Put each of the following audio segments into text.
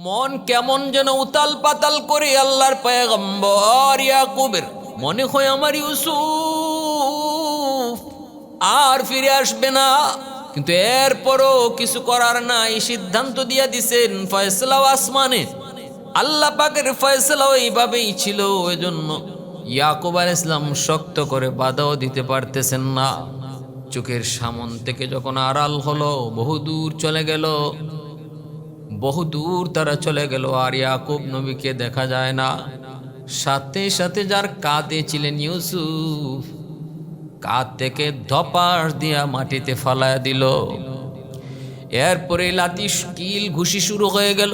মন কেমন যেন উতাল পাতাল করে আল্লাহর পয়গম্বর ইয়াকুবের মনে হয় আমার ইউসুফ আর ফিরে আসবে না, কিন্তু এরপরও কিছু করার নাই, সিদ্ধান্ত দিয়া দিছেন ফয়সালাও আসমানে। আল্লাহ পাকের ফয়সালাও এইভাবেই ছিল। এজন্য ইয়াকুব আলাইহিস সালাম শক্ত করে বাধাও দিতে পারতেছেন না। চোখের সামন থেকে যখন আড়াল হলো, বহুদূর চলে গেল, বহুদূর তারা চলে গেল, আর ইয়াকুব নবীকে দেখা যায় না। সাথে সাথে যার কাঁধে ছিলেন ইউসুফ, কাঁধ থেকে ধপাস দিয়া মাটিতে ফালায়া দিল। এরপরে লাথি কিল ঘুষি শুরু হয়ে গেল।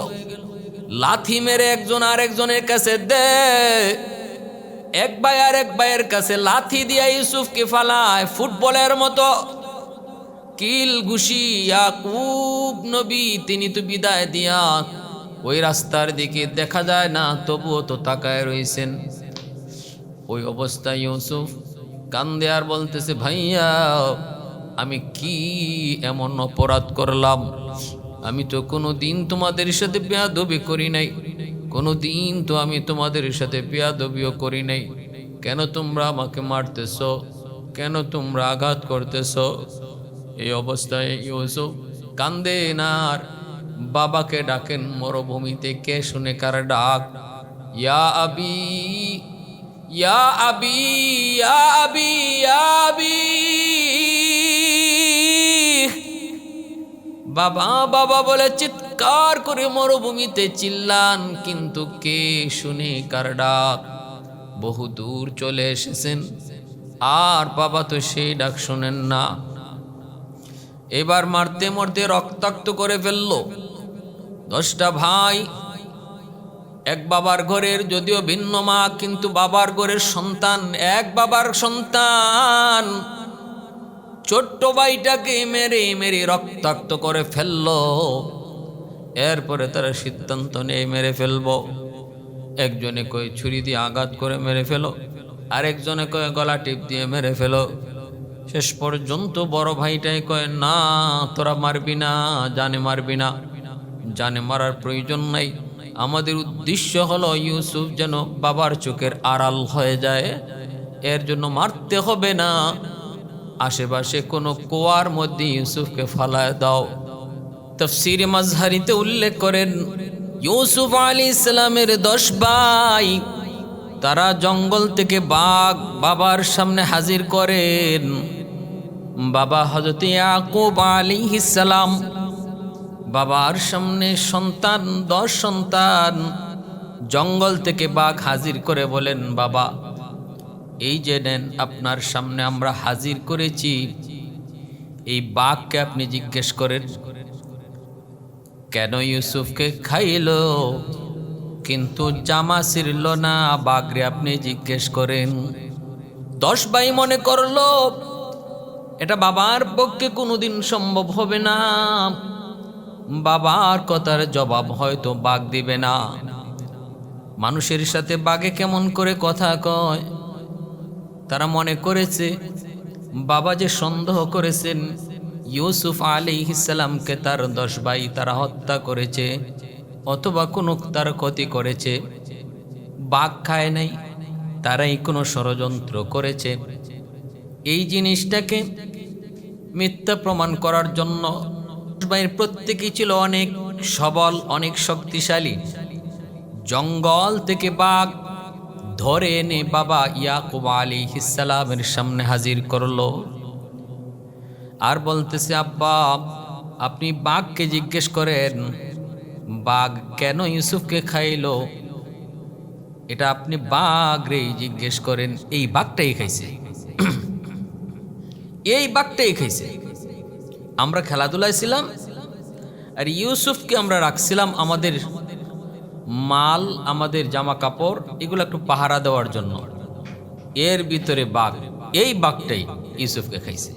লাথি মেরে একজন আরেকজনের কাছে দে, এক ভাই আর এক ভাইয়ের কাছে লাথি দিয়া ইউসুফকে ফালায় ফুটবলের মতো। কিল ঘুষি ইয়াকুব নবী তিনি তো বিদায় দিয়া ওই রাস্তার দিকে দেখা যায় না, তবুও তো তাকায় রয়েছেন। ওই অবস্থায় ইউসুফ কান্দে আর বলতেছে, ভাইয়া আমি কি এমন অপরাধ করলাম? আমি তো কোনো দিন তোমাদের সাথে বেয়াদবি করি নাই, কোনো দিন তো আমি তোমাদের সাথে বেয়াদবিও করি নাই। কেন তোমরা আমাকে মারতেছ? কেন তোমরা আঘাত করতেছ? এই অবস্থায় ইউসুফ কান্দে না, আর বাবাকে ডাকেন মরুভূমিতে। কে শুনে কার ডাক? ইয়া আবি, ইয়া আবি, ইয়া আবি, ইয়া আবি। বাবা বাবা বলে চিৎকার করে মরুভূমিতে চিল্লান, কিন্তু কে শুনে কার ডাক? বহু দূর চলে এসেছেন, আর বাবা তো সেই ডাক শোনেন না। এবার মারতে মারতে রক্তাক্ত করে ফেলল 10টা ভাই। এক বাবার ঘরের, যদিও ভিন্ন মা, কিন্তু বাবার ঘরের সন্তান, এক বাবার সন্তান। ছোট্ট ভাইটাকে মেরে মেরে রক্তাক্ত করে ফেলল। এরপরে তারা সিদ্ধান্ত নিয়ে মেরে ফেলবো। একজনে কয়ে ছুরি দিয়ে আঘাত করে মেরে ফেলো, আরেকজনে কয়ে গলা টিপ দিয়ে মেরে ফেলো। শেষ পর্যন্ত বড় ভাইটাই কয়, না তোরা মারবি না, জানে মারবি না, জানে মারার প্রয়োজন নাই। আমাদের উদ্দেশ্য হলো ইউসুফ যেন বাবার চোখের আড়াল হয়ে যায়, এর জন্য মারতে হবে না। আশেপাশে কোনো কুয়ার মধ্যে ইউসুফকে ফালায় দাও। তাফসীরে মাজহারিতে উল্লেখ করেন, ইউসুফ আলাইহিস সালামের 10 ভাই তারা জঙ্গল থেকে বাঘ বাবার সামনে হাজির করেন। বাবা হযরত ইয়াকুব আলাইহিস সালাম বাবার সামনে সন্তান, 10 সন্তান, জঙ্গল থেকে বাঘ হাজির করে বলেন, বাবা এই যে নেন, আপনার সামনে আমরা হাজির করেছি, এই বাঘকে আপনি জিজ্ঞেস করেন কেন ইউসুফকে খাইলো, কিন্তু জামা ছিঁড়ল না, বাঘরে আপনি জিজ্ঞেস করেন। 10 ভাই মনে করলো এটা বাবার পক্ষে কোনোদিন সম্ভব হবে না, বাবার কথার জবাব হয়তো বাঘ দিবে না। মানুষের সাথে বাঘে কেমন করে কথা কয়? তারা মনে করেছে বাবা যে সন্দেহ করেছেন ইউসুফ আলাইহিস সালামকে তার 10 ভাই তারা হত্যা করেছে, অথবা কোনো তার ক্ষতি করেছে। বাঘ খায় নাই, তারাই কোনো ষড়যন্ত্র করেছে। এই জিনিসটাকে মিথ্যা প্রমাণ করার জন্য 10 ভাইয়ের প্রত্যেকেই ছিল অনেক সবল, অনেক শক্তিশালী। জঙ্গল থেকে বাঘ ধরে এনে বাবা ইয়াকুব আলাইহিস সালামের সামনে হাজির করলো, আর বলতেছে, আব্বা আপনি বাঘকে জিজ্ঞেস করেন বাঘ কেন ইউসুফকে খাইলো, এটা আপনি বাঘরেই জিজ্ঞেস করেন। এই বাঘটাই খাইছে, এই বাঘটাই খাইছে। আমরা খেলাধুলায় ছিলাম, আর ইউসুফকে আমরা রাখছিলাম আমাদের মাল, আমাদের জামা কাপড়, এগুলো একটু পাহারা দেওয়ার জন্য। এর ভিতরে বাঘ, এই বাঘটাই ইউসুফকে খাইছে।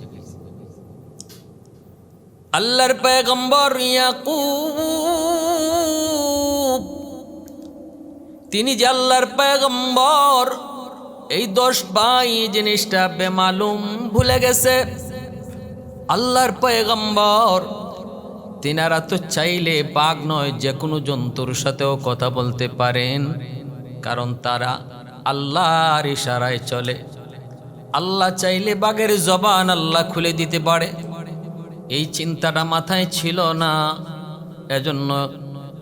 আল্লাহর পয়গম্বর ইয়াকুব, তিনি যে আল্লাহর পয়গম্বর, এই 10 ভাই জিনিসটা বেমালুম ভুলে গেছে। আল্লাহর পয়গম্বর তিনারা তো চাইলে বাঘ নয় যে কোনো জন্তুর সাথেও কথা বলতে পারেন, কারণ তারা আল্লাহর ইশারায় চলে। আল্লাহ চাইলে বাঘের জবান আল্লাহ খুলে দিতে পারে। এই চিন্তাটা মাথায় ছিল না, এজন্য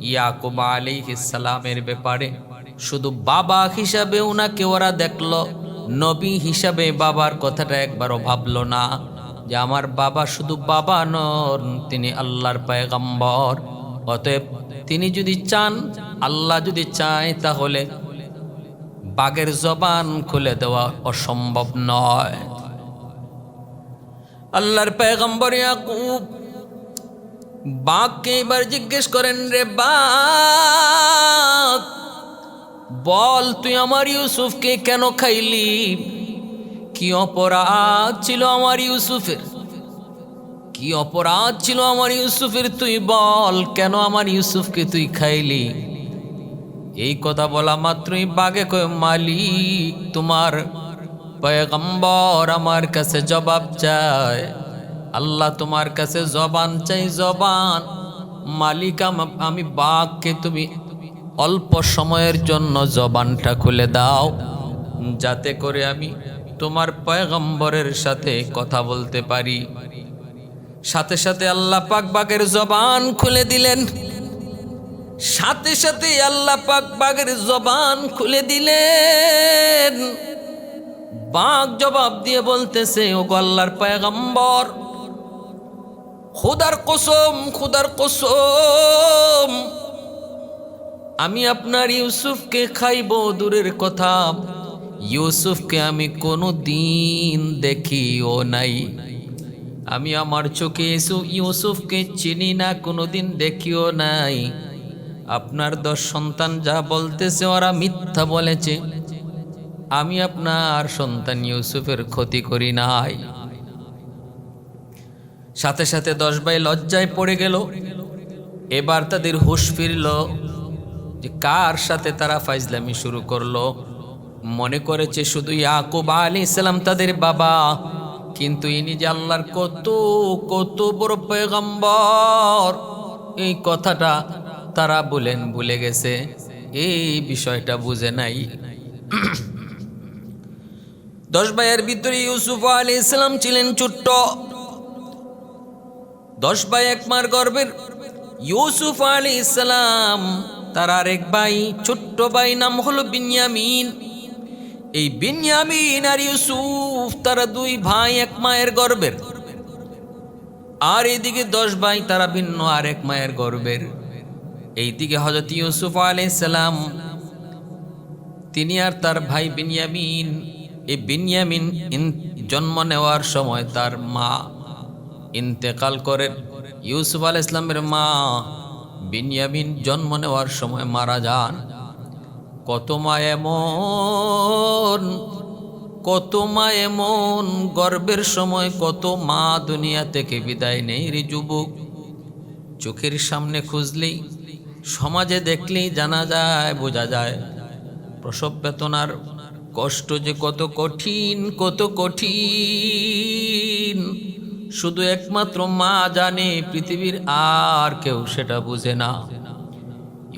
ইয়াকুব আলাইহিস সালামের ব্যাপারে শুধু বাবা হিসাবে উনাকে ওরা দেখলো, নবী হিসাবে বাবার কথাটা একবারও ভাবলো না যে আমার বাবা শুধু বাবা নন, তিনি আল্লাহর পয়গম্বর। অতএব তিনি যদি চান, আল্লাহ যদি চায়, তাহলে বাঘের জবান খুলে দেওয়া অসম্ভব নয়। আল্লাহর পয়গম্বর ইয়াকুব বাঘকে এবার জিজ্ঞেস করেন, রে বাঘ, বল তুই আমার ইউসুফকে কেন খাইলি? কি অপরাধ ছিল আমার ইউসুফের? কি অপরাধ ছিল আমার ইউসুফের? তুই বল, কেন আমার ইউসুফকে তুই খাইলি? এই কথা বলা মাত্রই বাঘে কয়, মালিক, তোমার পয়গম্বর আমার কাছে জবাব চায়। আল্লাহ তোমার কাছে জবান চাই, জবান। মালিক, আমি বাঘকে তুমি অল্প সময়ের জন্য জবানটা খুলে দাও, যাতে করে আমি তোমার পয়গম্বরের সাথে কথা বলতে পারি। সাথে সাথে আল্লাহ পাক বাঘের জবান খুলে দিলেন। সাথে সাথে আল্লাহ পাক বাঘের জবান খুলে দিলেন। বাঘ জবাব দিয়ে বলতেছে, ও আল্লাহর পয়গম্বর, খোদার কসম, খোদার কসম, আমি আপনার ইউসুফকে খাইব দূরের কথা, ইউসুফকে আমি কোনো দিন দেখিও নাই। আমি আমার চোখে ইউসুফকে চিনি না, কোনো দিন দেখিও নাই। আপনার 10 সন্তান যা বলতেছে ওরা মিথ্যা বলেছে। আমি আপনার সন্তান ইউসুফের ক্ষতি করি নাই। সাথে সাথে 10 ভাই লজ্জায় পড়ে গেল। এবার তাদের হুঁশ ফিরল যে কার সাথে তারা ফাইজলামি শুরু করলো। মনে করেছে শুধু ইয়াকুব আলাইহিস সালাম তাদের বাবা, কিন্তু ইনি যে আল্লাহর কত কত বড় পয়গম্বর, এই কথাটা তারা ভুলে গেছে, এই বিষয়টা বুঝে নাই। 10 ভাইয়ের ভিতরে ইউসুফ আলাইহিস সালাম ছিলেন ছোট্ট। 10 ভাই এক মার গর্ভের। ইউসুফ আলাইহিস সালাম তার আরেক ভাই, ছোট্ট ভাই নাম হলো বিনয়ামিন। এই বিনয়ামিন আর ইউসুফ তারা 2 ভাই এক মায়ের গর্ভের। আর এইদিকে 10 ভাই তারা ভিন্ন আরেক মায়ের গর্ভের। এইদিকে হযরত ইউসুফ আলাইহিস সালাম তিনি আর তার ভাই বিনয়ামিন, এই বিনয়ামিন জন্ম নেওয়ার সময় তার মা ইন্তেকাল করেন। ইউসুফ আলাইহিস সালামের মা বিনয়ামিন জন্ম নেওয়ার সময় মারা যান। কত মা এমন গর্ভের সময় কত মা দুনিয়া থেকে বিদায় নেই রে যুবক। চোখের সামনে খুঁজলেই, সমাজে দেখলেই জানা যায়, বোঝা যায় প্রসব বেদনার কষ্ট যে কত কঠিন, কত কঠিন। শুধু একমাত্র মা জানে, পৃথিবীর আর কেউ সেটা বুঝে না।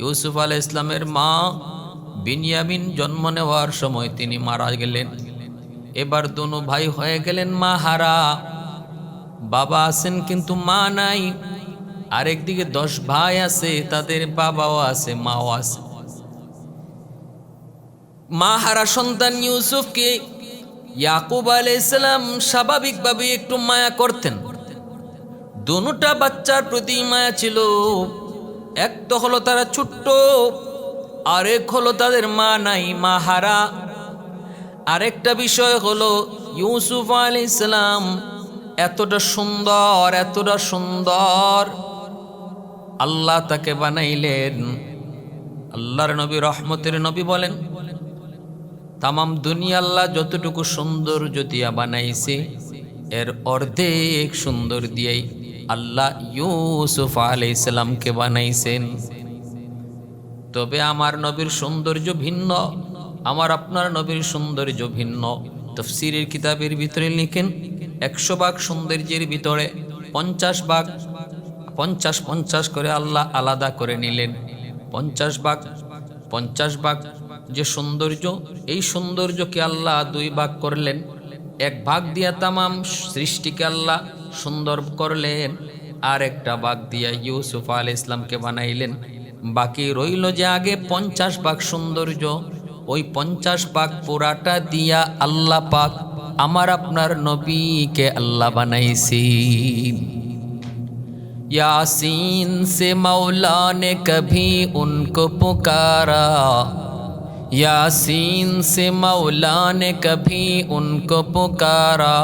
ইউসুফ আলাইহিস সালামের মা বিনয়ামিন জন্ম নেওয়ার সময় তিনি মারা গেলেন। এবার দোনো ভাই হয়ে গেলেন মা হারা। বাবা আছেন কিন্তু মা নাই। আরেকদিকে 10 ভাই আছে, তাদের বাবাও আছে, মাও আছে। মা হারা সন্তান ইউসুফকে ইয়াকুব আলাইহিস সালাম স্বাভাবিকভাবে একটু মায়া করতেন। দুটা বাচ্চার প্রতি মায়া ছিল। এক তো হলো তারা ছোট্ট, আরেক হলো তাদের মা নাই, মা হারা। আরেকটা বিষয় হলো ইউসুফ আলাইহিস সালাম এতটা সুন্দর, এতটা সুন্দর আল্লাহ তাকে বানাইলেন। আল্লাহর নবী, রহমতের নবী বলেন, তামাম দুনিয়া আল্লাহ যতটুকু সৌন্দর্য দিয়া বানাইছে, এর অর্ধেক সুন্দর দিয়েই আল্লাহ ইউসুফ আলাইহিস সালামকে বানাইছেন। তবে আমার নবীর সৌন্দর্য ভিন্ন, আমার আপনার নবীর সৌন্দর্য ভিন্ন। তাফসীরের কিতাবের ভিতরে লিখেন 100 ভাগ সৌন্দর্যের ভিতরে 50 ভাগ 50 করে আল্লাহ আলাদা করে নিলেন। 50 ভাগ যে সৌন্দর্য, এই সৌন্দর্যকে আল্লাহ 2 ভাগ করলেন। 1 ভাগ দিয়া তামাম সৃষ্টিকে আল্লাহ সুন্দর করলেন, আর একটা ভাগ দিয়া ইউসুফ আলাইহিস সালামকে বানাইলেন। বাকি রইল যে আগে 50 ভাগ সৌন্দর্য, ওই 50 ভাগ পুরাটা দিয়া আল্লাহ পাক আমার আপনার নবীকে আল্লাহ বানাইছেন। यासीन से मौला ने कभी उनको पुकारा, यासीन से मौला ने कभी उनको पुकारा,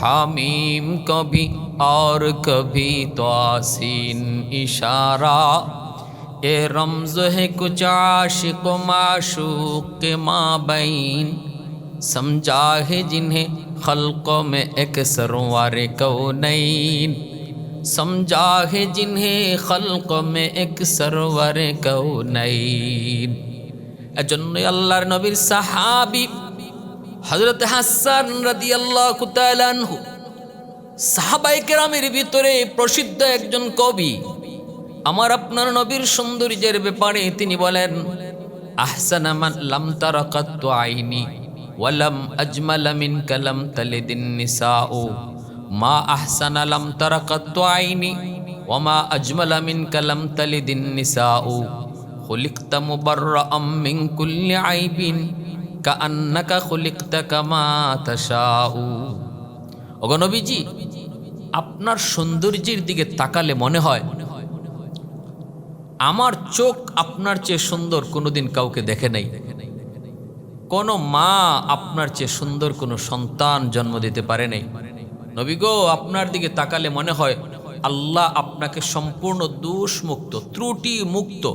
हामीम कभी और कभी तो आसीन इशारा, ए रमज़ है कुछ आशिक माशूक के माबैन, समझा है जिन्हें खल्क़ों में एक सरवर कौनैन, समझा है जिन्हें खल्क़ में एक सरवर कौनैन। এজন্য আল্লাহর নবীর সাহাবী হযরত হাসান রাদিয়াল্লাহু তাআলা আনহু সাহাবায়ে কেরামের ভিতরে প্রসিদ্ধ একজন কবি। আমার আপনার নবীর সৌন্দর্যের ব্যাপারে তিনি বলেন, আহসানা মান লাম তারা কাত্তু আইনি ওয়া লাম আজমালা মিনকা লাম তালিদিন নিসাউ, মা আহসানা লাম তারা কাত্তু আইনি ওয়া মা আজমালা মিনকা লাম তালিদিন নিসাউ, খুলিকতা মুবাররাআম মিন কুল্লি আইবিন কাআন্নাকা খুলিকতা কামা তাশাউ। ওগো নবীজি, আপনার সৌন্দর্যের দিকে তাকালে মনে হয় আমার চোখ আপনার চেয়ে সুন্দর কোনোদিন কাউকে দেখে নাই। কোনো মা আপনার চেয়ে সুন্দর কোনো সন্তান জন্ম দিতে পারে নাই। নবী গো, আপনার দিকে তাকালে মনে হয় আল্লাহ আপনাকে সম্পূর্ণ দোষমুক্ত, ত্রুটি মুক্ত,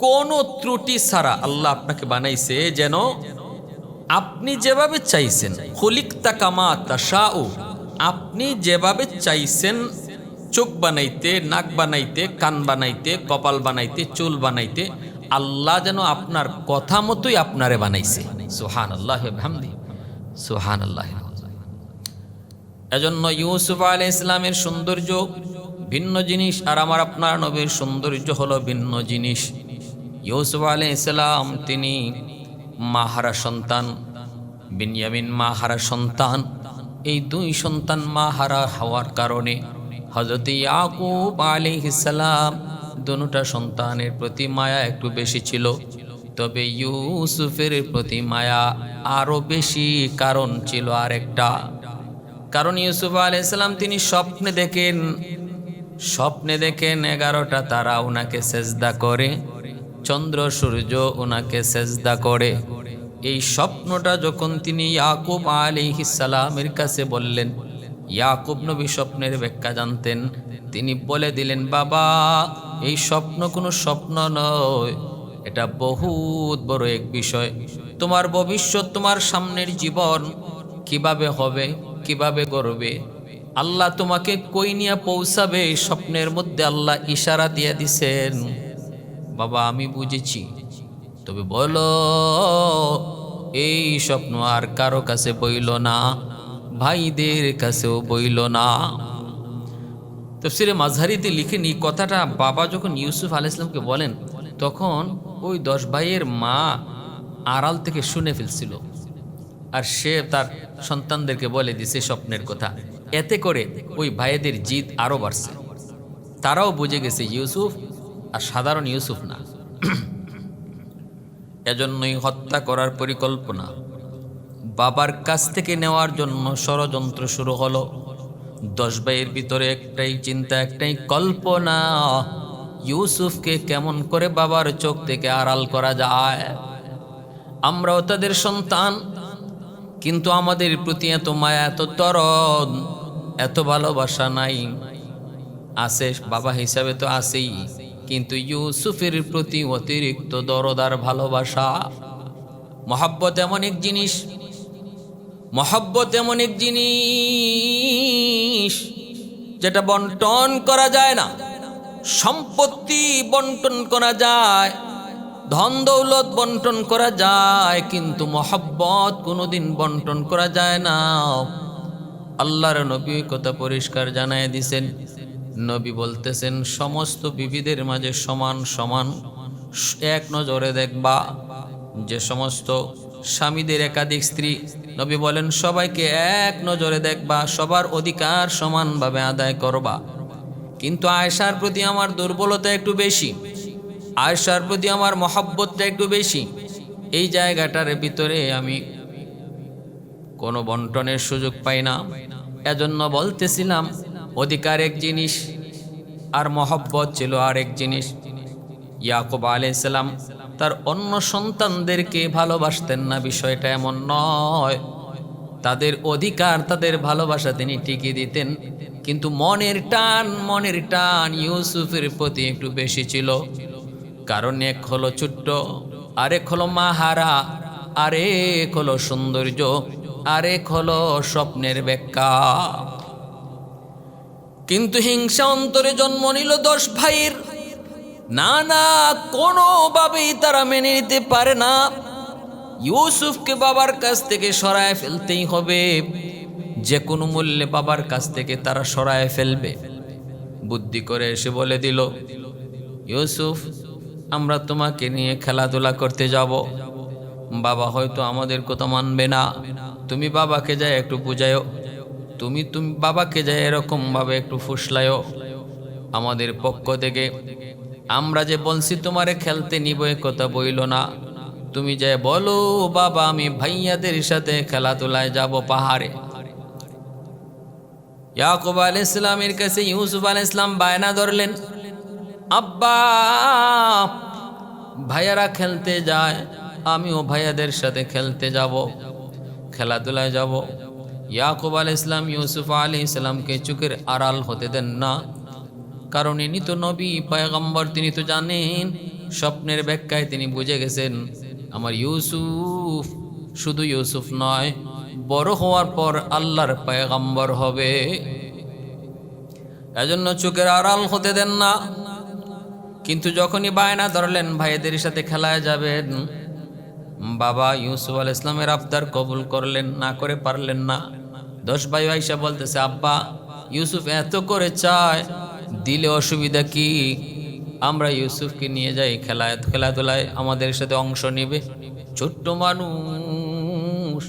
কোনো ত্রুটি ছাড়া আল্লাহ আপনাকে বানাইছে যেন আপনি যেভাবে চাইছেন। খুলিকতা কামা তাশাউ, আপনি যেভাবে চাইছেন চোখ বানাইতে, নাক বানাইতে, কান বানাইতে, কপাল বানাইতে, চুল বানাইতে, আল্লাহ যেন আপনার কথা মতোই আপনারে বানাইছে। সুবহানাল্লাহি ওয়া বিহামদিহি, সুবহানাল্লাহি। এজন্য ইউসুফ আলাইহিস সালামের সৌন্দর্য ভিন্ন জিনিস, আর আমার আপনার নবীর সৌন্দর্য হলো ভিন্ন জিনিস। ইউসুফ আলাইহিস সালাম তিনি মাহারা সন্তান, বিনয়ামিন মাহারা সন্তান। এই 2 সন্তান মাহারা হওয়ার কারণে হযরত ইয়াকুব আলাইহিস সালাম দুটা সন্তানের প্রতি মায়া একটু বেশি ছিল, তবে ইউসুফের প্রতি মায়া আরো বেশি। কারণ ছিল আরেকটা, কারণ ইউসুফ আলাইহিস সালাম তিনি স্বপ্নে দেখেন 11টা তারা ওনাকে সেজদা করে, চন্দ্র সূর্য ওনাকে সেজদা করে। এই স্বপ্নটা যখন তিনি ইয়াকুব আলাইহিস সালামের কাছে বললেন, ইয়াকুব নবী স্বপ্নের ব্যাখ্যা জানতেন। তিনি বলে দিলেন, বাবা, এই স্বপ্ন কোনো স্বপ্ন নয়, এটা বহুত বড় এক বিষয়। তোমার ভবিষ্যৎ, তোমার সামনের জীবন কিভাবে হবে, কিভাবে করবে, আল্লাহ তোমাকে কই নিয়ে পৌঁছাবে, স্বপ্নের মধ্যে আল্লাহ ইশারা দিয়ে দিছেন। বাবা, আমি বুঝেছি, তবে বলো এই স্বপ্ন আর কারো কাছে বইল না, ভাইদের কাছেও বইল না। তাফসীরে মাযহারিতে লিখেন, এই কথাটা বাবা যখন ইউসুফ আলাইহিস সালামকে বলেন, তখন ওই 10 ভাইয়ের মা আড়াল থেকে শুনে ফেলছিল, আর সে তার সন্তানদেরকে বলে দিছে স্বপ্নের কথা। এতে করে ওই ভাইদের জিদ আরো বাড়ছে। তারাও বুঝে গেছে ইউসুফ আর সাধারণ ইউসুফ না। এজন্যই হত্যা করার পরিকল্পনা বাবার কাছ থেকে নেওয়ার জন্য ষড়যন্ত্র শুরু হলো। 10 ভাইয়ের ভিতরে একটাই চিন্তা, একটাই কল্পনা, ইউসুফকে কেমন করে বাবার চোখ থেকে আড়াল করা যায়। আমরাও তাদের সন্তান, কিন্তু আমাদের প্রতি এত মায়া, এত দরদ, এত ভালোবাসা নাই। আছে, বাবা হিসাবে তো আছেই, কিন্তু ইউসুফের প্রতি অতিরিক্ত দরদ আর ভালোবাসা। মহব্বত এমন এক জিনিস, মহব্বত এমন এক জিনিস যেটা বন্টন করা যায় না। সম্পত্তি বন্টন করা যায়, ধন দৌলত বন্টন করা যায়, কিন্তু মহব্বত কোনোদিন বন্টন করা যায় না। আল্লাহর নবী কথা পরিষ্কার জানায় দিছেন। নবী বলতেছেন সমস্ত বিবিদের মাঝে সমান সমান এক নজরে দেখবা। যে সমস্ত স্বামীদের একাধিক স্ত্রী, নবী বলেন সবাইকে এক নজরে দেখবা, সবার অধিকার সমানভাবে আদায় করবা। কিন্তু আয়েশার প্রতি আমার দুর্বলতা একটু বেশি, আয়েশার প্রতি আমার মহব্বতটা একটু বেশি। এই জায়গাটার ভিতরে আমি কোনো বন্টনের সুযোগ পাই না। এজন্য বলতেছিলাম অধিকার এক জিনিস আর মহব্বত ছিল আরেক জিনিস। ইয়াকুব আলাইহিস সালাম তার অন্য সন্তানদেরকে ভালোবাসতেন না, বিষয়টা এমন নয়। তাদের অধিকার, তাদের ভালোবাসা তিনি টিকিয়ে দিতেন, কিন্তু মনের টান ইউসুফের প্রতি একটু বেশি ছিল। কারণ এক হলো ছোট্ট, আরেক হলো মাহারা, আরেক হলো সৌন্দর্য, আরেক হলো স্বপ্নের ব্যাখ্যা। কিন্তু হিংসা অন্তরে জন্ম নিল 10 ভাইয়ের। না, কোনোভাবেই তারা মেনে নিতে পারে না। ইউসুফকে বাবার কাছ থেকে সরায় ফেলতেই হবে, যে কোনো মূল্যে বাবার কাছ থেকে তারা সরায় ফেলবে। বুদ্ধি করে এসে বলে দিল, ইউসুফ, আমরা তোমাকে নিয়ে খেলাধুলা করতে যাব। বাবা হয়তো আমাদের কথা মানবে না, তুমি বাবাকে যায় একটু বুঝায়ো, তুমি বাবাকে যায় এরকম ভাবে একটু ফুসলায়ো আমাদের পক্ষ থেকে। আমরা যে বলছি তোমারে খেলতে নিব এ কথা বইল না, তুমি যে বলো বাবা আমি ভাইয়াদের সাথে খেলাধুলায় যাব পাহাড়ে। ইয়াকুব আলাইহিস সালামের কাছে ইউসুফ আলাইহিস সালাম বায়না ধরলেন, আব্বা ভাইয়ারা খেলতে যায়, আমিও ভাইয়াদের সাথে খেলতে যাব, খেলাধুলায় যাব। ইয়াকুব আলাইহিস সালাম ইউসুফ আলাইহিস সালামকে চোখের আড়াল হতে দেন না, কারণ ইনি তো নবী পয়গম্বর, তিনি তো জানেন। স্বপ্নের ব্যাখ্যায় তিনি বুঝে গেছেন আমার ইউসুফ শুধু ইউসুফ নয়, বড় হওয়ার পর আল্লাহর পয়গম্বর হবে। এজন্য চোখের আড়াল হতে দেন না। কিন্তু যখনই বায়না ধরলেন ভাইদের সাথে খেলায় যাবেন, বাবা ইউসুফ আলাইহিস সালামের আবদার কবুল করলেন না, করে পারলেন না। 10 ভাই আয়েশা বলতেছে, আব্বা ইউসুফ এত করে চায়, দিলে অসুবিধা কি? আমরা ইউসুফকে নিয়ে যাই খেলাধুলায়, আমাদের সাথে অংশ নেবে। ছোট্ট মানুষ,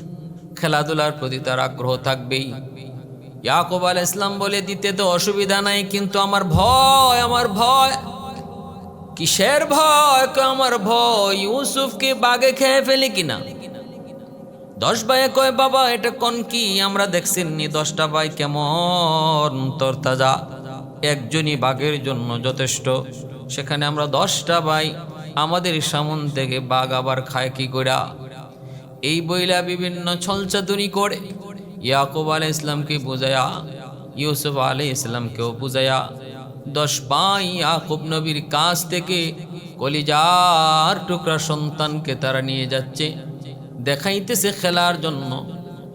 খেলাধুলার প্রতি তার আগ্রহ থাকবেই। ইয়াকুব আলাইহিস সালাম বলে, দিতে তো অসুবিধা নাই, কিন্তু আমার ভয়। কিসের ভয়? আমার ভয় ইউসুফকে বাগে খেয়ে ফেলে কিনা। 10 ভাই কয়, বাবা এটা কোন কি? আমরা দেখছি নি 10টা ভাই কেমন তরতাজা, একজনই বাঘের জন্য যথেষ্ট, সেখানে আমরা 10টা ভাই, আমাদের সামন থেকে বাঘ আবার খায় কি কইরা? এই বইলা বিভিন্ন ছলচাতুরি করে ইয়াকুব আলাইহিস সালামকে বুঝায়া, ইউসুফ আলাইহিস সালামকেও বুঝায়া 10 ভাই ইয়াকুব নবীর কাছ থেকে কলিজার টুকরা সন্তানকে তারা নিয়ে যাচ্ছে, দেখাইতেছে খেলার জন্য,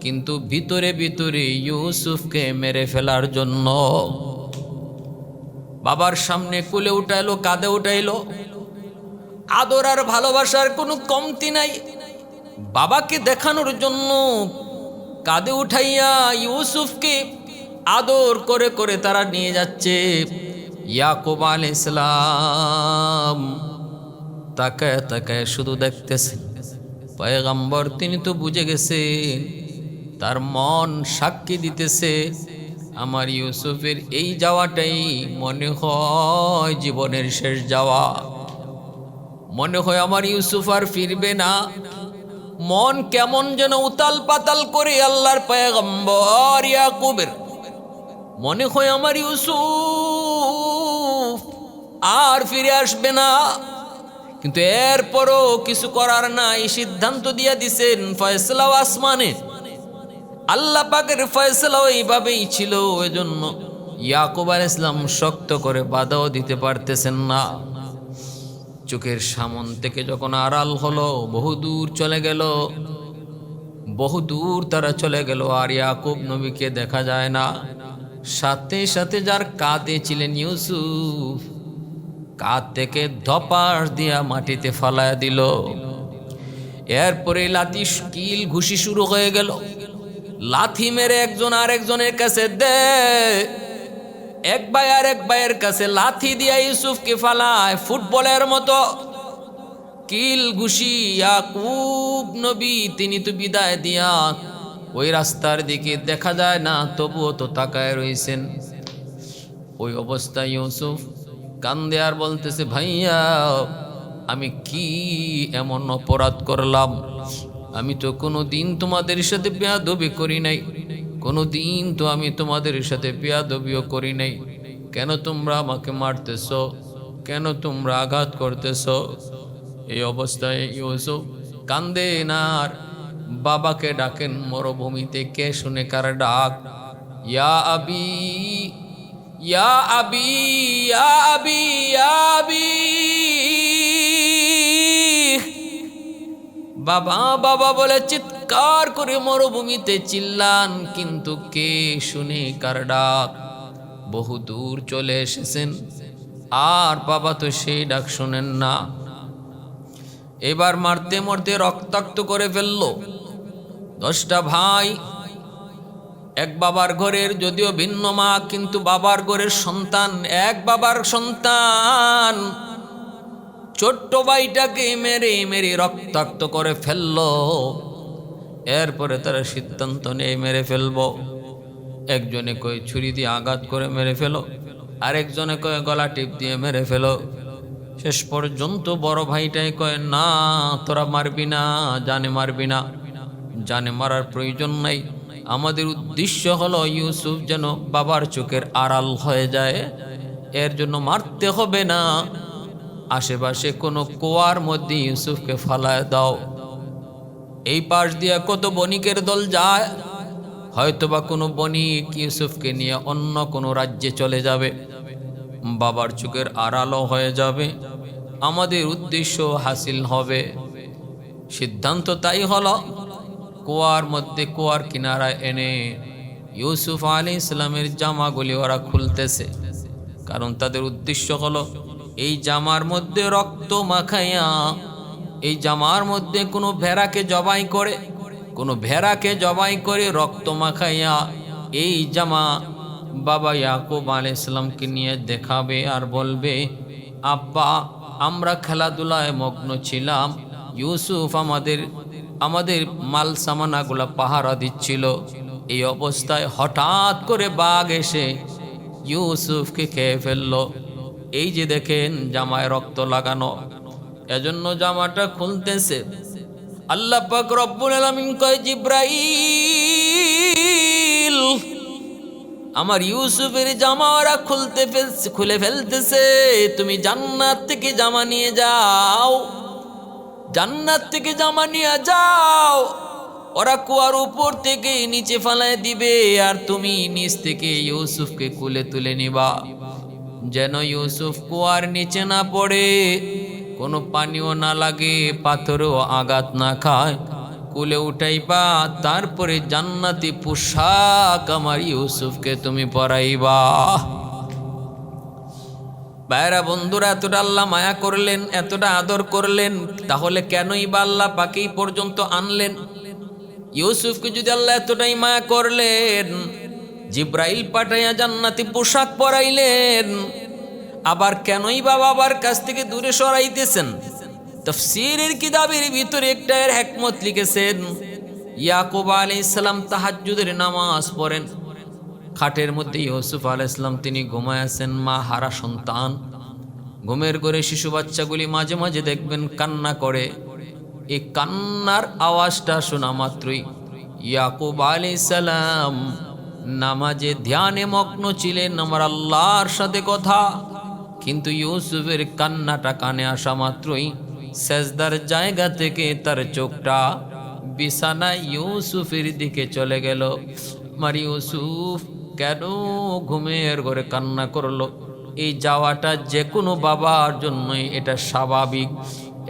কিন্তু ভিতরে ভিতরে ইউসুফকে মেরে ফেলার জন্য। বাবার সামনে কুলে উঠাইলো, কাঁধে উঠাইলো, আদর আর ভালোবাসার কোনো কমতি নাই। বাবাকে দেখানোর জন্য কাঁধে উঠাইয়া ইউসুফকে আদর করে করে তারা নিয়ে যাচ্ছে। ইয়াকুব আলাইহিস সালাম তাকায় তাকায় শুধু দেখতেছেন। পয়গম্বর তিনি তো বুঝে গেছেন, তার মন সাক্ষী দিতেছে আমার ইউসুফের এই যাওয়াটাই মনে হয় জীবনের শেষ যাওয়া, মনে হয় আমার ইউসুফ আর ফিরবে না। মন কেমন যেন উতাল পাতাল করে আল্লাহর পয়গম্বর ইয়াকুবের, মনে হয় আমার ইউসুফ আর ফিরে আসবে না। কিন্তু এরপরও কিছু করার নাই, সিদ্ধান্ত দিয়া দিছেন ফয়সালা আসমানে। আল্লাহ পাকের ফয়সালা এইভাবেই ছিল, এজন্য ইয়াকুব আলাইহিস সালাম শক্ত করে বাধাও দিতে পারতেছেন না। চোখের সামন থেকে যখন আড়াল হলো, বহুদূর চলে গেল, বহুদূর তারা চলে গেল, আর ইয়াকুব নবীকে দেখা যায় না। সাথে সাথে যার কাঁধে ছিলেন ইউসুফ, কাঁধ থেকে ধপাস দিয়া মাটিতে ফালায়া দিল। এরপরে লাঠি কিল ঘুষি শুরু হয়ে গেল। লাথি মেরে একজন আরেকজনের কাছে দেয়। এক ভাই আর এক ভাইয়ের কাছে লাথি দিয়া ইউসুফকে ফালায় ফুটবলের মতো। কিল ঘুষি ইয়াকুব নবী তিনি তো বিদায় দিয়া ওই রাস্তার দিকে দেখা যায় না, তবুও তো তাকায় রইছেন। ওই অবস্থায় ইউসুফ কান্দে আর বলতেছে, ভাইয়া আমি কি এমন অপরাধ করলাম? আমি তো কোনো দিন তোমাদের সাথে বেয়াদবি করি নাই, কোনো দিন তো আমি তোমাদের সাথে বেয়াদবিও করি নাই। কেন তোমরা আমাকে মারতেছ? কেন তোমরা আঘাত করতেছ? এই অবস্থায় ইউসুফ কান্দে আর বাবাকে ডাকেন মরুভূমিতে। কে শুনে কার ডাক? ইয়া আবি ইয়া আবি ইয়া আবি ইয়া আবি, বাবা বাবা বলে চিৎকার করে মরুভূমিতে চিল্লান, কিন্তু কে শুনে কার ডাক? বহু দূর চলে এসেছেন আর বাবা তো সেই ডাক শোনেন না। এবার মারতে মারতে রক্তাক্ত করে ফেলল 10টা ভাই। এক বাবার ঘরের, যদিও ভিন্ন মা, কিন্তু বাবার ঘরের সন্তান, এক বাবার সন্তান। ছোট্ট ভাইটাকে মেরে মেরে রক্তাক্ত করে ফেলল। এরপরে তারা সিদ্ধান্ত নিয়ে মেরে ফেলবো। একজনে কয় ছুরি দিয়ে আঘাত করে মেরে ফেলো, আরেকজনে কয় গলা টিপ দিয়ে মেরে ফেলো। শেষ পর্যন্ত বড় ভাইটাই কয়, না তোরা মারবি না, জানে মারবি না, জানে মারার প্রয়োজন নাই। আমাদের উদ্দেশ্য হলো ইউসুফ যেন বাবার চোখের আড়াল হয়ে যায়, এর জন্য মারতে হবে না। আশেপাশে কোনো কুয়ার মধ্যে ইউসুফকে ফালায় দাও। এই পাশ দিয়ে কত বণিকের দল যায়, হয়তোবা কোনো বণিক ইউসুফকে নিয়ে অন্য কোনো রাজ্যে চলে যাবে, বাবার চোখের আড়ালও হয়ে যাবে, আমাদের উদ্দেশ্য হাসিল হবে। সিদ্ধান্ত তাই হলো, কুয়ার মধ্যে, কুয়ার কিনারায় এনে ইউসুফ আলাইহিস সালামের জামাগুলি ওরা খুলতেছে। কারণ তাদের উদ্দেশ্য হলো এই জামার মধ্যে রক্ত মাখাইয়া, এই জামার মধ্যে কোনো ভেড়াকে জবাই করে, কোনো ভেড়াকে জবাই করে রক্ত মাখাইয়া এই জামা বাবা ইয়াকুব আলাইহিস সালামকে নিয়ে দেখাবে আর বলবে, আব্বা আমরা খেলাধুলায় মগ্ন ছিলাম, ইউসুফ আমাদের মাল সামানাগুলা পাহারা দিচ্ছিল। এই অবস্থায় হঠাৎ করে বাঘ এসে ইউসুফকে খেয়ে ফেললো। এই যে দেখেন জামায় রক্ত লাগানো, এজন্য জামাটা খুলতেছে। আল্লাহ পাক রব্বুল আলামিন কয়, জিব্রাইল আমার ইউসুফের জামা ওরা খুলে ফেলতেছে, তুমি জান্নাত থেকে জামা নিয়ে যাও, জান্নাত থেকে জামা নিয়ে যাও। ওরা কুয়ার উপর থেকে নিচে ফালায় দিবে, আর তুমি নিচ থেকে ইউসুফকে কুলে তুলে নিবা, যেন ইউসুফ কুয়ার নিচে না পড়ে, কোনো পানিও না লাগে, পাথরেও আঘাত না খায়। কুলে উঠাইবা, তারপরে জান্নাতি পোশাক আমার ইউসুফকে তুমি পরাইবা। ভাইরা বন্ধুরা, এতটা আল্লাহ মায়া করলেন, এতটা আদর করলেন, তাহলে কেনই বা আল্লাহ পাকেই পর্যন্ত আনলেন? ইউসুফকে যদি আল্লাহ এতটাই মায়া করলেন, জিব্রাইল পাঠাইয়া জান্নাতি পোশাক পরাইলেন, আবার কেনই বা বাবার কাছ থেকে দূরে সরাইতেছেন? তাফসীরের কিতাবের ভিতরে একটা এর হিকমত লিখেছেন, ইয়াকুব আলাইহিস সালাম তাহাজ্জুদের নামাজ পড়েন, খাটের মধ্যে ইউসুফ আলাইহিস সালাম তিনি ঘুমায় আছেন, মা হারা সন্তান। ঘুমের ঘরে শিশু বাচ্চাগুলি মাঝে মাঝে দেখবেন কান্না করে। এই কান্নার আওয়াজটা শোনা মাত্রই ইয়াকুব আলাইহিস সালাম নামাজে ধ্যানে মগ্ন ছিলেন, আমার আল্লাহর সাথে কথা। কিন্তু ইউসুফের কান্নাটা কানে আসা মাত্রই সেজদার জায়গা থেকে তার চোখটা বিছানায় ইউসুফের দিকে চলে গেল। আমার ইউসুফ কেন ঘুমের ঘরে কান্না করলো? এই যাওয়াটা যে কোনো বাবার জন্যই এটা স্বাভাবিক,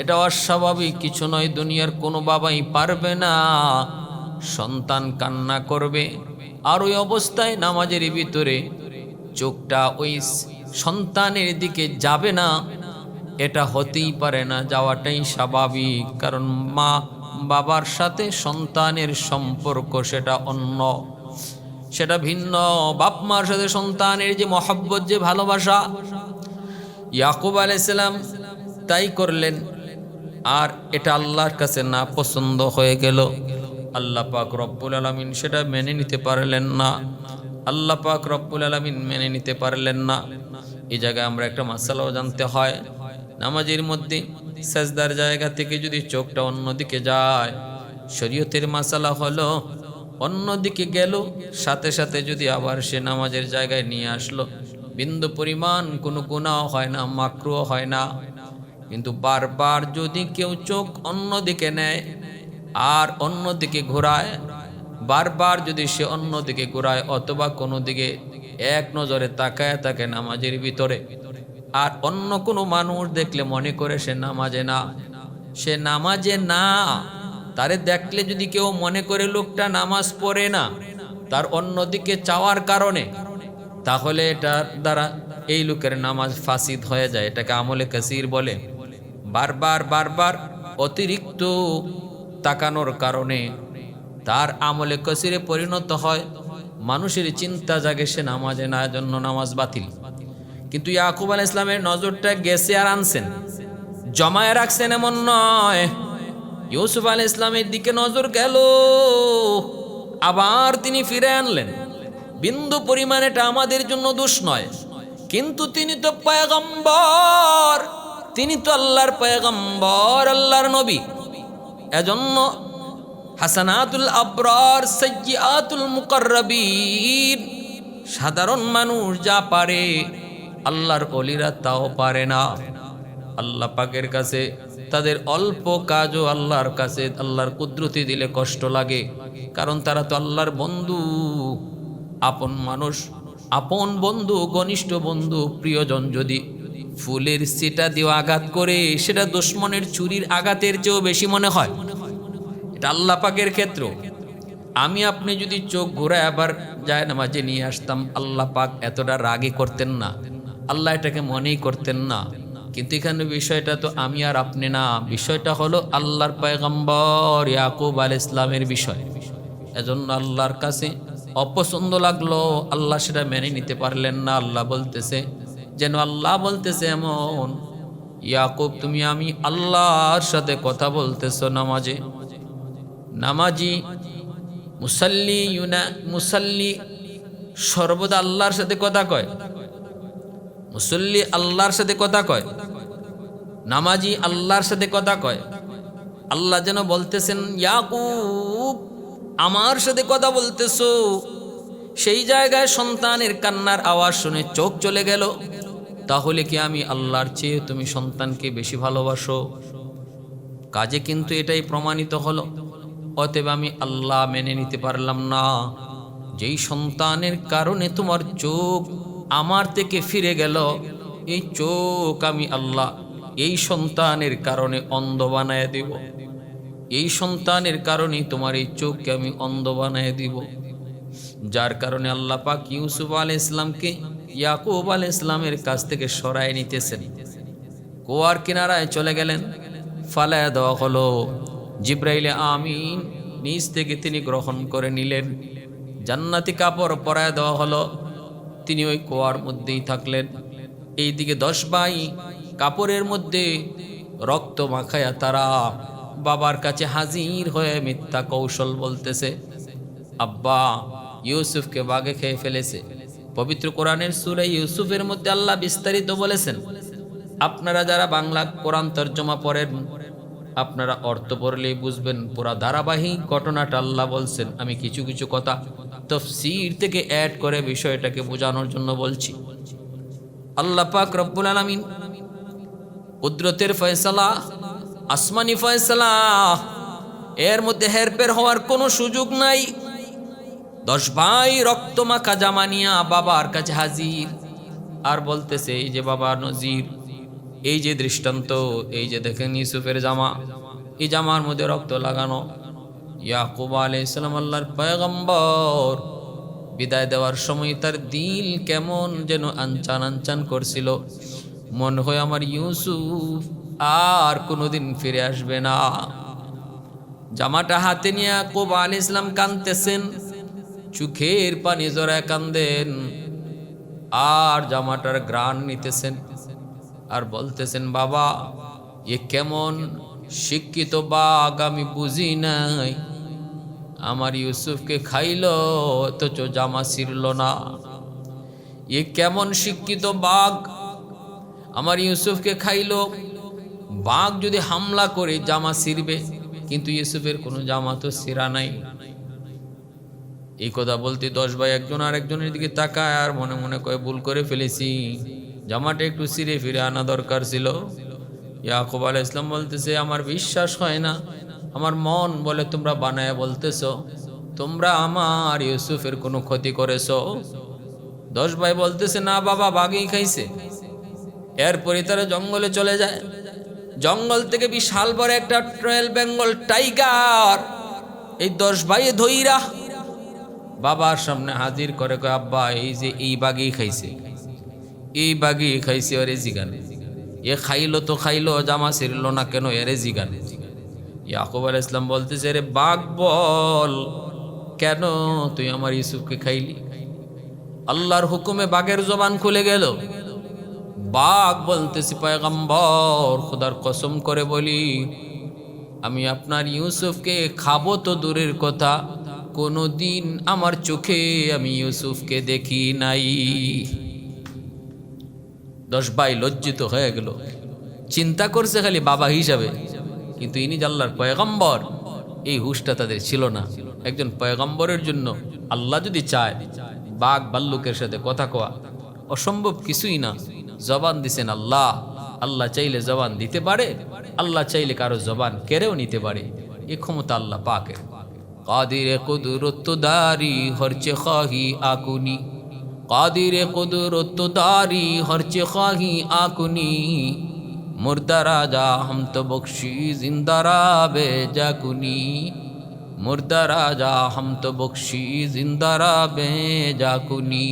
এটা অস্বাভাবিক কিছু নয়। দুনিয়ার কোনো বাবাই পারবে না সন্তান কান্না করবে আর ওই অবস্থায় নামাজের ভিতরে চোখটা ওই সন্তানের দিকে যাবে না, এটা হতেই পারে না, যাওয়াটাই স্বাভাবিক। কারণ মা বাবার সাথে সন্তানের সম্পর্ক সেটা অন্য, সেটা ভিন্ন। বাপ মার সাথে সন্তানের যে মহব্বত, যে ভালোবাসা, ইয়াকুব আলাইহিস সালাম তাই করলেন। আর এটা আল্লাহর কাছে না পছন্দ হয়ে গেল। আল্লাহ পাক রব্বুল আলামিন সেটা মেনে নিতে পারলেন না। আল্লাহ পাক রব্বুল আলামিন মেনে নিতে পারলেন না। এই জায়গায় আমরা একটা মাসালাও জানতে হয়, নামাজের মধ্যে সাজদার জায়গা থেকে যদি চোখটা অন্যদিকে যায়, শরীয়তের মাসালা হলো অন্যদিকে গেল, সাথে সাথে যদি আবার সে নামাজের জায়গায় নিয়ে আসলো, বিন্দু পরিমাণ কোনো গুনাহ হয় না, মাকরুহ হয় না। কিন্তু বারবার যদি কেউ চোখ অন্যদিকে নেয় আর অন্যদিকে ঘোরায়, বারবার যদি সে অন্যদিকে ঘোরায় অথবা কোনো দিকে এক নজরে তাকায় থাকে নামাজের ভিতরে, আর অন্য কোনো মানুষ দেখলে মনে করে সে নামাজে না, সে নামাজে না। তারে দেখলে যদি কেউ মনে করে লোকটা নামাজ পড়ে না, তার অন্যদিকে চাওয়ার কারণে, তাহলে এটার দ্বারা এই লোকের নামাজ ফাসিদ হয়ে যায়। এটাকে আমলে কাসির বলে। বারবার বারবার অতিরিক্ত তাকানোর কারণে তার আমলে কাসিরে পরিণত হয়, মানুষের চিন্তা জাগে সে নামাজে না, জন্য নামাজ বাতিল। কিন্তু ইয়াকুব আলাইহিস সালামের নজরটা গেছে আর আনছেন, জমায়ে রাখছেন এমন নয়। ইউসুফ আলাইহিস সালামের দিকে নজর গেল, আবার তিনি ফিরে আনলেন। বিন্দু পরিমাণ এটা আমাদের জন্য দোষ নয়, কিন্তু তিনি তো পয়গম্বর, তিনি তো আল্লাহর পয়গম্বর, আল্লাহর নবী। এজন্য হাসানাতুল আবরার সাইয়্যাতুল মুকাররাবিন, সাধারণ মানুষ যা পারে আল্লাহর ওলিরা তাও পারে না। আল্লাহ পাকের কাছে তাদের অল্প কাজও আল্লাহর কাছে আল্লাহর কুদরতি দিলে কষ্ট লাগে, কারণ তারা তো আল্লাহর বন্ধু, আপন মানুষ, আপন বন্ধু, ঘনিষ্ঠ বন্ধু, প্রিয়জন যদি ফুলের সিটা দিয়ে আঘাত করে, সেটা দুশমনের ছুরির আঘাতের চেয়েও বেশি মনে হয়। এটা আল্লাহ পাকের ক্ষেত্র। আমি আপনি যদি চোখ ঘুরে আবার যায় নামাজে নিয়ে আসতাম, আল্লাহ পাক এতটা রাগই করতেন না, আল্লাহ এটাকে মনেই করতেন না। কিন্তু এখানে বিষয়টা তো আমি আর আপনি না, বিষয়টা হলো আল্লাহর পয়গম্বর ইয়াকুব আলাইহিস সালামের বিষয়। এজন্য আল্লাহর কাছে অপছন্দ লাগলো, আল্লাহ সেটা মেনে নিতে পারলেন না। আল্লাহ বলতেছে, যেন আল্লাহ বলতেছে এমন, ইয়াকুব তুমি আমি আল্লাহর সাথে কথা বলতেছো নামাজে। নামাজি মুসাল্লি মুসাল্লি সর্বদা আল্লাহর সাথে কথা কয়, মুসল্লি আল্লাহর সাথে কথা কয়, নামাজি আল্লাহর সাথে কথা কয়। আল্লাহ যেন বলতেছেন, ইয়াকুব আমার সাথে কথা বলতেছো। সেই জায়গায় সন্তানের কান্নার আওয়াজ শুনে চোখ চলে গেল। তাহলে কি আমি আল্লাহর চেয়ে তুমি সন্তানকে বেশি ভালোবাসো? কাজে কিন্তু এটাই প্রমাণিত হলো। অতএব আমি আল্লাহ মেনে নিতে পারলাম না। যেই সন্তানের কারণে তোমার চোখ আমার থেকে ফিরে গেল, এই চোখ আমি আল্লাহ এই সন্তানের কারণে অন্ধ বানায় দিব। এই সন্তানের কারণেই তোমার এই চোখকে আমি অন্ধ বানায় দিব। যার কারণে আল্লাহ পাক ইউসুফ আলাইহিস সালামকে ইয়াকুব আলাইহিস সালামের কাছ থেকে সরায় নিতেছেন। কুয়ার কিনারায় চলে গেলেন, ফালায়া দেওয়া হলো। জিব্রাইল আমিন নিজ থেকে তিনি গ্রহণ করে নিলেন। জান্নাতি কাপড় পরায় দেওয়া হলো, তিনি ওই কুয়ার মধ্যেই থাকলেন। এইদিকে 10 ভাই কাপড়ের মধ্যে রক্ত মাখায়া তারা বাবার কাছে হাজির হয়ে মিথ্যা কৌশল বলতেছে, আব্বা ইউসুফকে বাঘে খেয়ে ফেলেছে। পবিত্র কোরআনের সূরা ইউসুফের মধ্যে আল্লাহ বিস্তারিত বলেছেন। আপনারা যারা বাংলা কোরআন তর্জমা পড়েন, আপনারা অর্থ পড়লেই বুঝবেন পুরা ধারাবাহিক ঘটনাটা আল্লাহ বলছেন। আমি কিছু কিছু কথা তাফসীর থেকে অ্যাড করে বিষয়টাকে বোঝানোর জন্য বলছি। আল্লাহ পাক রব্বুল আলামিন কুদরতের ফয়সালা, আসমানি ফয়সালা, এর মধ্যে হেরফের হওয়ার কোনো সুযোগ নাই। 10 ভাই রক্ত মাখা জামা নিয়া বাবার কাছে হাজির, আর বলতেছে, এই যে বাবা নজির, এই যে দৃষ্টান্ত, এই যে দেখেন ইউসুফের জামা, এই জামার মধ্যে রক্ত লাগানো। ইয়াকুব আলাইহিস সালাম আল্লাহর পয়গম্বর, বিদায় দেওয়ার সময় তার দিল কেমন যেন আনচান আনচান করছিল। মনে হয় আমার ইউসুফ আর কোনোদিন ফিরে আসবে না। জামাটা হাতে নিয়ে ইয়াকুব আলাইহিস সালাম কাঁদতেছেন, চোখের পানি জড়ায় কান্দেন, আর জামাটার ঘ্রাণ নিতেছেন আর বলতেছেন, বাবা এ কেমন শিক্ষিত বাঘ আমি বুঝি নাই, আমার ইউসুফকে খাইল অথচ জামা ছিঁড়ল না। এ কেমন শিক্ষিত বাঘ, আমার ইউসুফকে খাইল, বাঘ যদি হামলা করে জামা ছিঁড়বে, কিন্তু ইউসুফের কোনো জামা তো ছিঁড়া নাই। এই কথা বলতে 10 ভাই একজন আর একজনের দিকে তাকায় আর মনে মনে কয়ে ভুল করে ফেলেছি, জামাটা একটু ছিঁড়ে ফিরে আনা দরকার ছিল। ইয়াকুব আলাইহিস সালাম বলতেছে, আমার বিশ্বাস হয় না, আমার মন বলে তোমরা বানায় বলতেছো তোমরা আমার ইউসুফের কোনো ক্ষতি করেছো। 10 ভাই বলতেছে, না বাবা, বাঘই খাইছে। এরপরে তারা জঙ্গলে চলে যায়। জঙ্গল থেকে বিশাল বড় একটা রয়্যাল বেঙ্গল টাইগার এই 10 ভাই ধইরা বাবার সামনে হাজির করে, কয় আব্বা এই যে এই বাঘই খাইছে, এই বাঘই খাইছে, ওরে জিগান। এ খাইলো তো খাইলো, জামা ছিঁড়লো না কেন, এরে জিগান। ইয়াকুব আলাইহিস সালাম বলতেছে, রে বাঘ বল, কেন তুই আমার ইউসুফকে খাইলি? আল্লাহর হুকুমে বাঘের জবান খুলে গেল। বাঘ বলতেছে, পয়গম্বর খোদার কসম করে বলি, আমি আপনার ইউসুফকে খাবো তো দূরের কথা, কোনোদিন আমার চোখে আমি ইউসুফকে দেখি নাই। 10 ভাই লজ্জিত হয়ে গেল, চিন্তা করছে খালি বাবা হিসাবে, কিন্তু ইনি আল্লাহর পয়গম্বর এই হুশটা তাদের ছিল না। একজন পয়গম্বরের জন্য আল্লাহ যদি চায় বাঘ ভাল্লুকের সাথে কথা কওয়া অসম্ভব কিছুই না। জবান দিছেন আল্লাহ, আল্লাহ চাইলে জবান দিতে পারে, আল্লাহ চাইলে কারো জবান কেড়েও নিতে পারে, এ ক্ষমতা আল্লাহ পাকের। কাদিরে কুদরত দারি হরচে খাহি আকুনি, কাদিরে কুদরত দারি হরচে খাহি আকুনি, মুর্দা রাজা हम तो बख्शी जिंदा राबे जाकुनी, मुर्दा राजा हम तो बख्शी जिंदा राबे जाकुनी।